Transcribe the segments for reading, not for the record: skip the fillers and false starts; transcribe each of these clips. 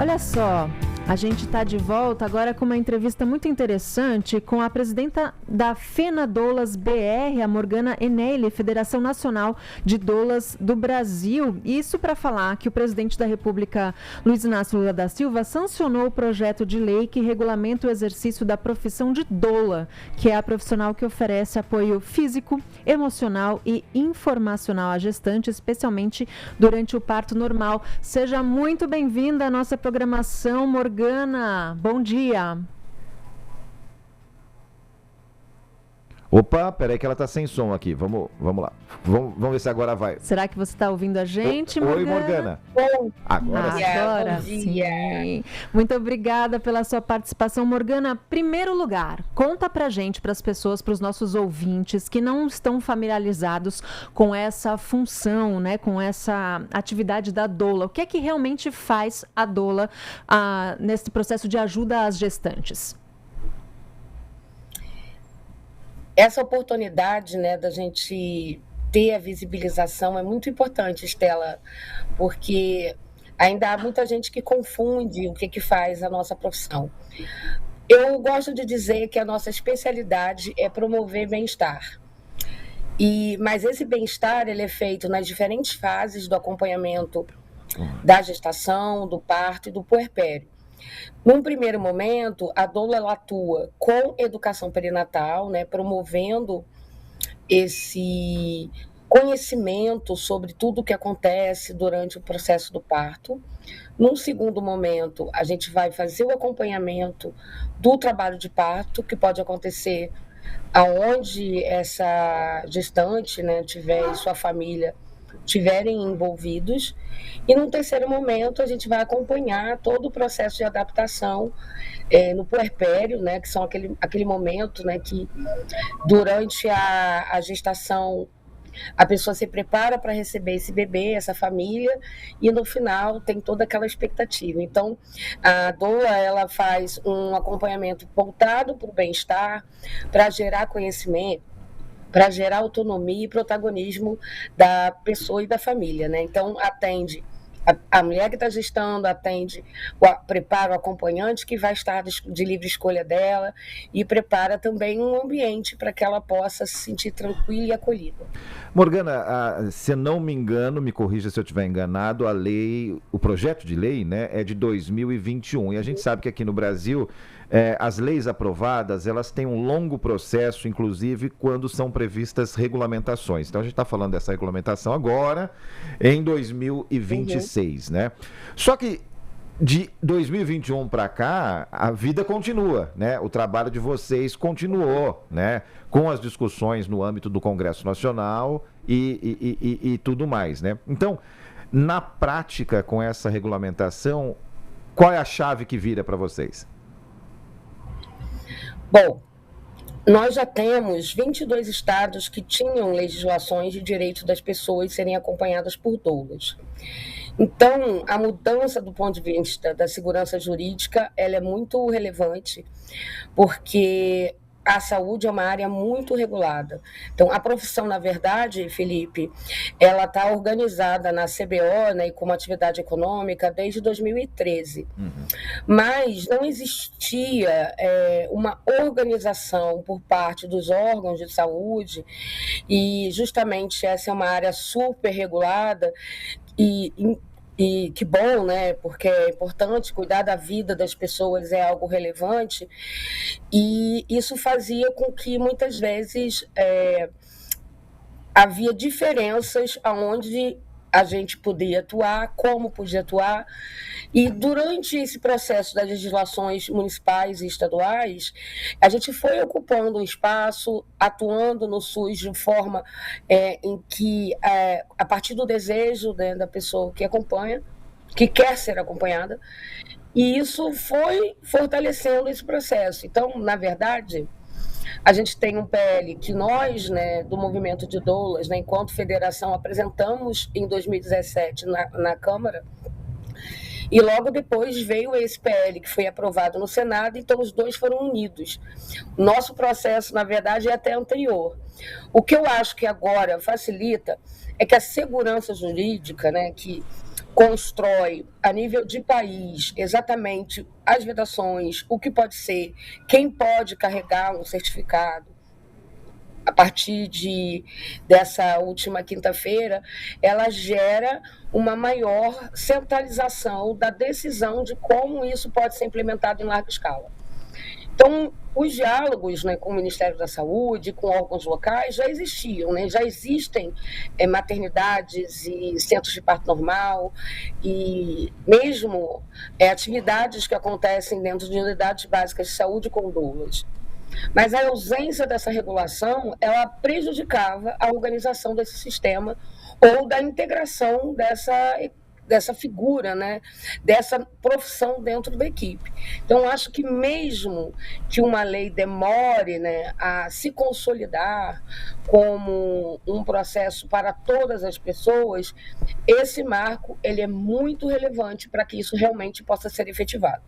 Olha só, a gente está de volta agora com uma entrevista muito interessante com a presidenta da FENA Doulas BR, a Morgana Eneille, Federação Nacional de Doulas do Brasil. Isso para falar que o presidente da República, Luiz Inácio Lula da Silva, sancionou o projeto de lei que regulamenta o exercício da profissão de doula, que é a profissional que oferece apoio físico, emocional e informacional à gestante, especialmente durante o parto normal. Seja muito bem-vinda à nossa programação, Morgana. Bom dia. Opa, peraí que ela tá sem som aqui. Vamos lá. Vamos ver se agora vai. Será que você está ouvindo a gente, Morgana? Oi, Morgana. Agora sim. Muito obrigada pela sua participação, Morgana. Primeiro lugar, conta pra gente, para as pessoas, para os nossos ouvintes que não estão familiarizados com essa função, né, com essa atividade da doula. O que é que realmente faz a doula nesse processo de ajuda às gestantes? Essa oportunidade, né, da gente ter a visibilização é muito importante, Estela, porque ainda há muita gente que confunde o que faz a nossa profissão. Eu gosto de dizer que a nossa especialidade é promover bem-estar. Mas esse bem-estar ele é feito nas diferentes fases do acompanhamento da gestação, do parto e do puerpério. Num primeiro momento, a doula ela atua com educação perinatal, né, promovendo esse conhecimento sobre tudo o que acontece durante o processo do parto. Num segundo momento, a gente vai fazer o acompanhamento do trabalho de parto, que pode acontecer aonde essa gestante, né, tiver e sua família estiverem envolvidos. E num terceiro momento, a gente vai acompanhar todo o processo de adaptação no puerpério, né, que são aquele momento, né, que durante a gestação a pessoa se prepara para receber esse bebê, essa família, e no final tem toda aquela expectativa. Então, a doula ela faz um acompanhamento voltado para o bem-estar, para gerar conhecimento, para gerar autonomia e protagonismo da pessoa e da família, né? Então, atende a mulher que está gestando, atende, prepara o acompanhante que vai estar de livre escolha dela e prepara também um ambiente para que ela possa se sentir tranquila e acolhida. Morgana, se não me engano, me corrija se eu estiver enganado, a lei, o projeto de lei, né, é de 2021 e a gente sabe que aqui no Brasil as leis aprovadas, elas têm um longo processo, inclusive quando são previstas regulamentações. Então a gente está falando dessa regulamentação agora, em 2026, né? Só que de 2021 para cá, a vida continua, né? O trabalho de vocês continuou, né? Com as discussões no âmbito do Congresso Nacional e tudo mais, né? Então, na prática, com essa regulamentação, qual é a chave que vira para vocês? Bom, nós já temos 22 estados que tinham legislações de direito das pessoas serem acompanhadas por doulas. Então, a mudança do ponto de vista da segurança jurídica, ela é muito relevante, porque a saúde é uma área muito regulada. Então, a profissão, na verdade, Felipe, ela está organizada na CBO, né, e como atividade econômica desde 2013. Mas não existia uma organização por parte dos órgãos de saúde, e justamente essa é uma área super regulada e que bom, né? Porque é importante cuidar da vida das pessoas, é algo relevante. E isso fazia com que muitas vezes havia diferenças aonde a gente podia atuar, como podia atuar. E durante esse processo das legislações municipais e estaduais, a gente foi ocupando um espaço, atuando no SUS de forma em que, a partir do desejo, né, da pessoa que acompanha, que quer ser acompanhada, e isso foi fortalecendo esse processo. Então, na verdade, a gente tem um PL que nós, né, do Movimento de Doulas, né, enquanto federação, apresentamos em 2017 na Câmara, e logo depois veio esse PL que foi aprovado no Senado, então os dois foram unidos. Nosso processo, na verdade, é até anterior. O que eu acho que agora facilita é que a segurança jurídica, né, que constrói a nível de país exatamente as vedações, o que pode ser, quem pode carregar um certificado, a partir dessa última quinta-feira, ela gera uma maior centralização da decisão de como isso pode ser implementado em larga escala. Então, os diálogos, né, com o Ministério da Saúde, com órgãos locais, já existiam, né? Já existem maternidades e centros de parto normal e mesmo atividades que acontecem dentro de unidades básicas de saúde com doulas. Mas a ausência dessa regulação, ela prejudicava a organização desse sistema ou da integração dessa figura, né, dessa profissão dentro da equipe. Então, acho que mesmo que uma lei demore, né, a se consolidar como um processo para todas as pessoas, esse marco ele é muito relevante para que isso realmente possa ser efetivado.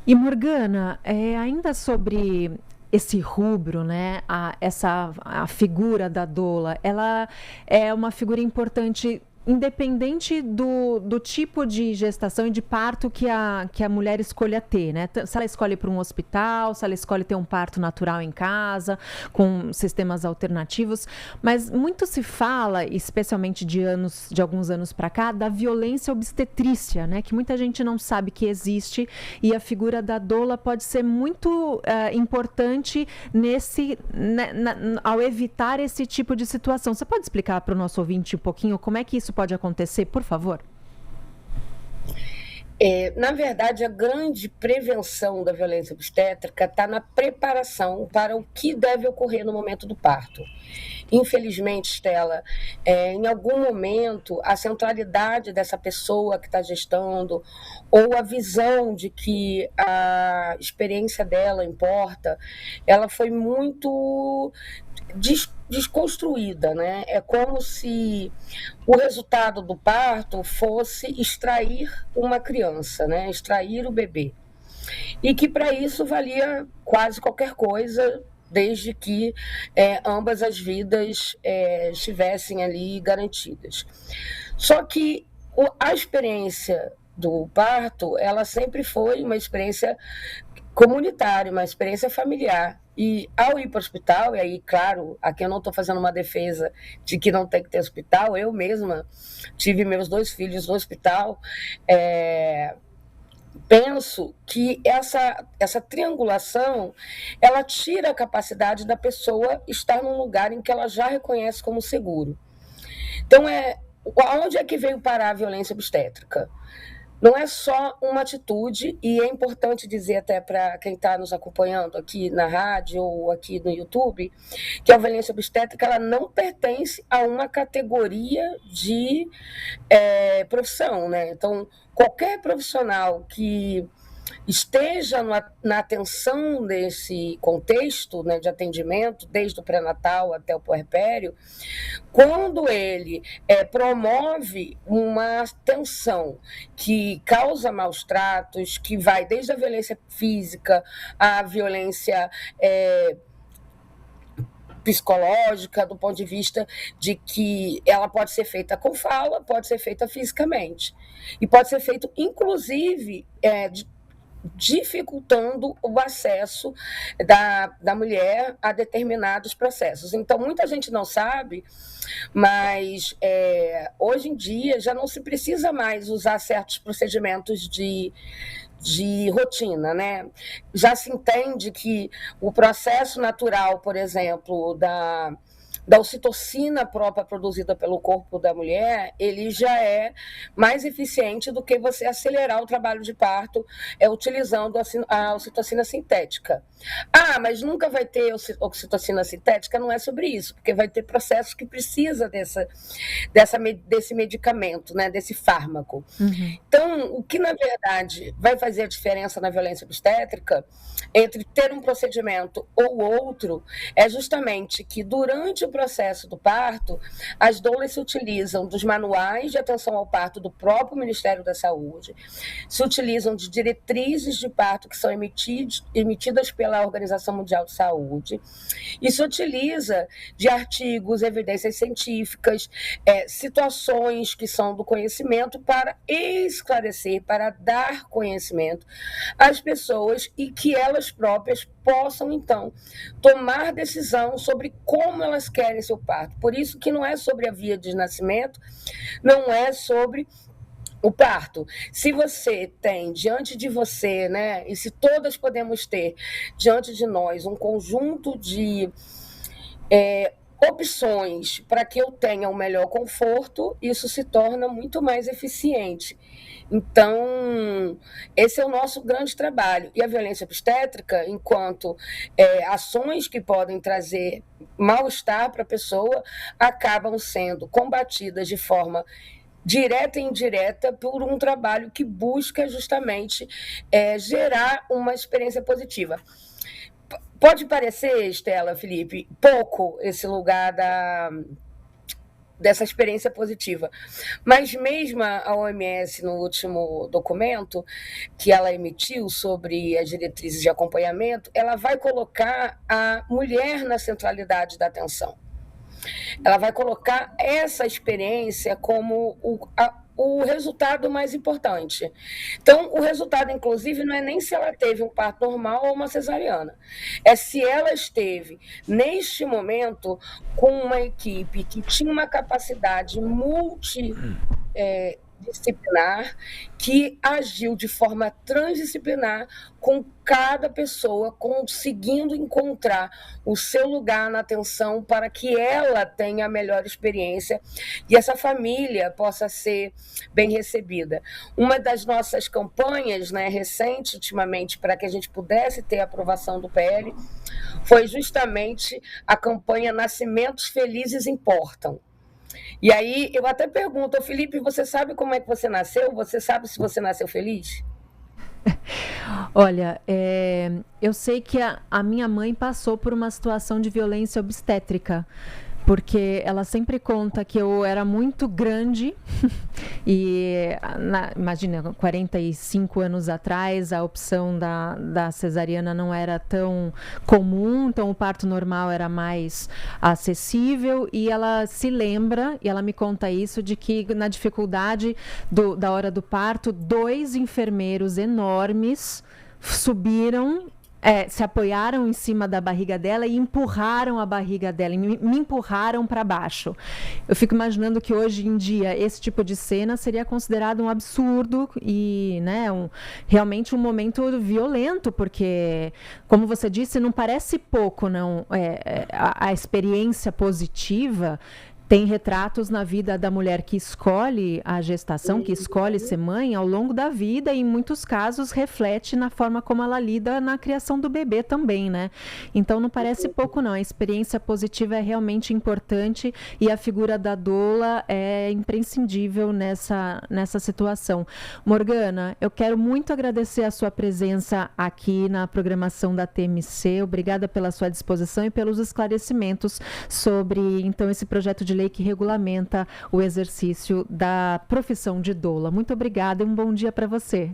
E Morgana, ainda sobre esse rubro, né, a figura da doula, ela é uma figura importante independente do tipo de gestação e de parto que a mulher escolha ter, né? Se ela escolhe para um hospital, se ela escolhe ter um parto natural em casa, com sistemas alternativos, mas muito se fala, especialmente de alguns anos para cá, da violência obstetrícia, né? Que muita gente não sabe que existe, e a figura da doula pode ser muito importante ao evitar esse tipo de situação. Você pode explicar para o nosso ouvinte um pouquinho como é que isso pode acontecer, por favor? Na verdade, a grande prevenção da violência obstétrica está na preparação para o que deve ocorrer no momento do parto. Infelizmente, Stella, em algum momento, a centralidade dessa pessoa que está gestando ou a visão de que a experiência dela importa, ela foi muito desconstruída, né? É como se o resultado do parto fosse extrair uma criança, né? Extrair o bebê. E que para isso valia quase qualquer coisa, desde que ambas as vidas estivessem ali garantidas. Só que a experiência do parto, ela sempre foi uma experiência comunitária, uma experiência familiar. E ao ir para o hospital, e aí, claro, aqui eu não estou fazendo uma defesa de que não tem que ter hospital, eu mesma tive meus 2 filhos no hospital, penso que essa triangulação, ela tira a capacidade da pessoa estar num lugar em que ela já reconhece como seguro. Então, onde é que veio parar a violência obstétrica? Não é só uma atitude, e é importante dizer até para quem está nos acompanhando aqui na rádio ou aqui no YouTube, que a violência obstétrica ela não pertence a uma categoria de profissão, né? Então, qualquer profissional que esteja na atenção desse contexto, né, de atendimento, desde o pré-natal até o puerpério, quando ele promove uma atenção que causa maus tratos, que vai desde a violência física à violência psicológica, do ponto de vista de que ela pode ser feita com fala, pode ser feita fisicamente, e pode ser feito, inclusive, dificultando o acesso da mulher a determinados processos. Então, muita gente não sabe, mas hoje em dia já não se precisa mais usar certos procedimentos de rotina, né? Já se entende que o processo natural, por exemplo, da ocitocina própria produzida pelo corpo da mulher, ele já é mais eficiente do que você acelerar o trabalho de parto utilizando a ocitocina sintética. Mas nunca vai ter ocitocina sintética? Não é sobre isso, porque vai ter processos que precisa desse medicamento, né, desse fármaco. Uhum. Então, o que na verdade vai fazer a diferença na violência obstétrica entre ter um procedimento ou outro é justamente que durante o processo do parto, as doulas se utilizam dos manuais de atenção ao parto do próprio Ministério da Saúde, se utilizam de diretrizes de parto que são emitidas pela Organização Mundial de Saúde, e se utiliza de artigos, evidências científicas, situações que são do conhecimento para esclarecer, para dar conhecimento às pessoas e que elas próprias possam, então, tomar decisão sobre como elas querem seu parto. Por isso que não é sobre a via de nascimento, não é sobre o parto. Se você tem diante de você, né, e se todas podemos ter diante de nós um conjunto de opções para que eu tenha um melhor conforto, isso se torna muito mais eficiente. Então, esse é o nosso grande trabalho. E a violência obstétrica, enquanto ações que podem trazer mal-estar para a pessoa, acabam sendo combatidas de forma direta e indireta por um trabalho que busca justamente gerar uma experiência positiva. Pode parecer, Estela, Felipe, pouco esse lugar dessa experiência positiva, mas mesmo a OMS, no último documento que ela emitiu sobre as diretrizes de acompanhamento, ela vai colocar a mulher na centralidade da atenção. Ela vai colocar essa experiência como o resultado mais importante. Então, o resultado, inclusive, não é nem se ela teve um parto normal ou uma cesariana. É se ela esteve, neste momento, com uma equipe que tinha uma capacidade multidisciplinar, que agiu de forma transdisciplinar com cada pessoa, conseguindo encontrar o seu lugar na atenção para que ela tenha a melhor experiência e essa família possa ser bem recebida. Uma das nossas campanhas, né, recente, ultimamente, para que a gente pudesse ter a aprovação do PL, foi justamente a campanha Nascimentos Felizes Importam. E aí eu até pergunto, Felipe, você sabe como é que você nasceu? Você sabe se você nasceu feliz? Olha, eu sei que a minha mãe passou por uma situação de violência obstétrica, porque ela sempre conta que eu era muito grande e, imagina, 45 anos atrás, a opção da cesariana não era tão comum, então o parto normal era mais acessível, e ela se lembra, e ela me conta isso, de que na dificuldade da hora do parto, 2 enfermeiros enormes subiram, se apoiaram em cima da barriga dela e empurraram a barriga dela, me empurraram para baixo. Eu fico imaginando que hoje em dia esse tipo de cena seria considerado um absurdo e, né, realmente um momento violento, porque, como você disse, não parece pouco, não. A experiência positiva. Tem retratos na vida da mulher que escolhe a gestação, que escolhe ser mãe ao longo da vida, e em muitos casos reflete na forma como ela lida na criação do bebê também, né? Então não parece pouco, não. A experiência positiva é realmente importante e a figura da doula é imprescindível nessa situação. Morgana, eu quero muito agradecer a sua presença aqui na programação da TMC. Obrigada pela sua disposição e pelos esclarecimentos sobre, então, esse projeto de lei que regulamenta o exercício da profissão de doula. Muito obrigada e um bom dia para você.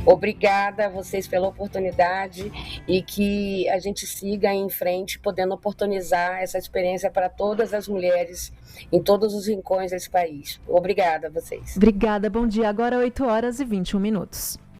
Obrigada a vocês pela oportunidade e que a gente siga em frente, podendo oportunizar essa experiência para todas as mulheres em todos os rincões desse país. Obrigada a vocês. Obrigada, bom dia. Agora 8h21.